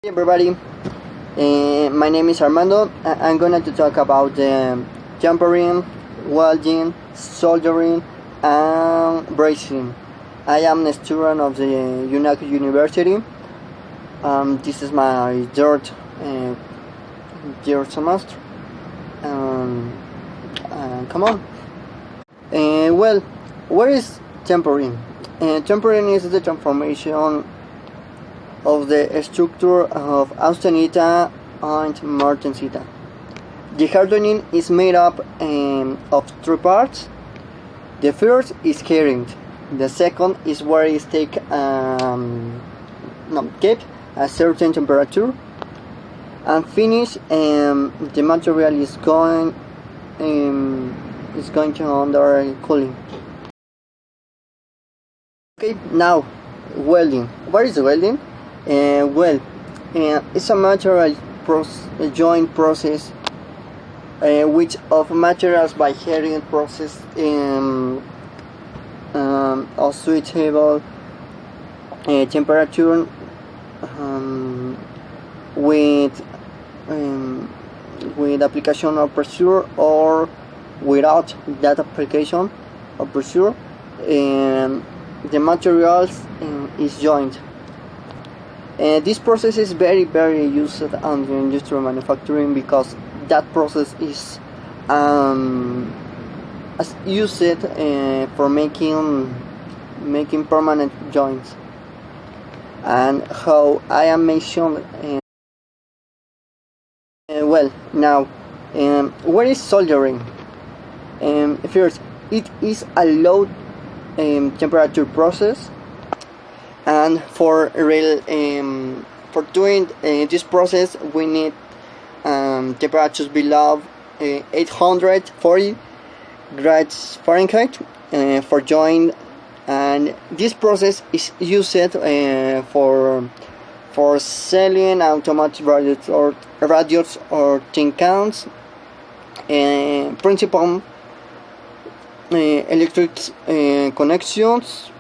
Hey everybody, my name is Armando. I'm going to talk about jumpering, welding, soldering, and brazing. I am a student of the United University. This is my third year semester. Come on. Well, what is tempering? Tempering is the transformation of the structure of austenita and martensita. The hardening is made up of three parts. The first is herring. The second is where it is kept a certain temperature. And finish, the material is going to under cooling. Okay, now welding. What is welding? It's a material joint process which of materials by herring process of suitable temperature with application of pressure or without that application of pressure. The materials is joined. This process is very used on the industrial manufacturing because that process is used for making permanent joints. And how I am mentioned. Now, what is soldering? First, it is a low temperature process. And for doing this process, we need temperatures below 840 degrees Fahrenheit for joint. And this process is used for selling automatic radios or tin cans. Principal electric connections.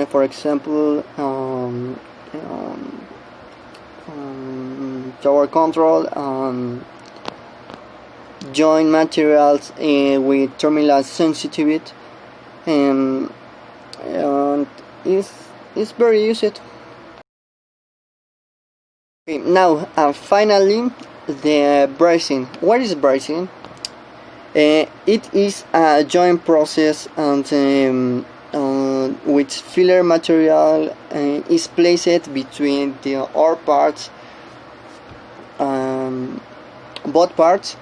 For example, tower control, joint materials with terminal sensitivity, and it's very used. Okay, now finally, the brazing. What is brazing? It is a joint process and which filler material is placed between the ore parts, both parts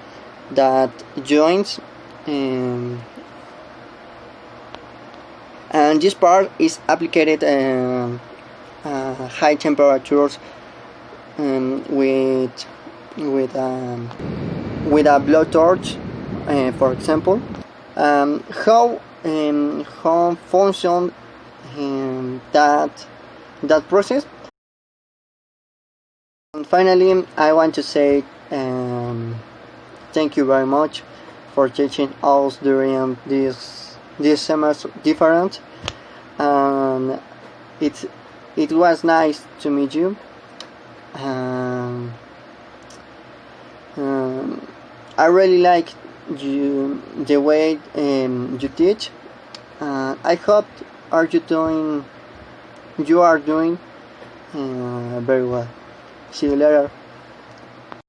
that joins, and this part is applied high temperatures with a blowtorch, for example. How function that process. And finally, I want to say thank you very much for teaching us during this semester different, and it was nice to meet you. I really like the way you teach. I hope you are doing very well. See you later.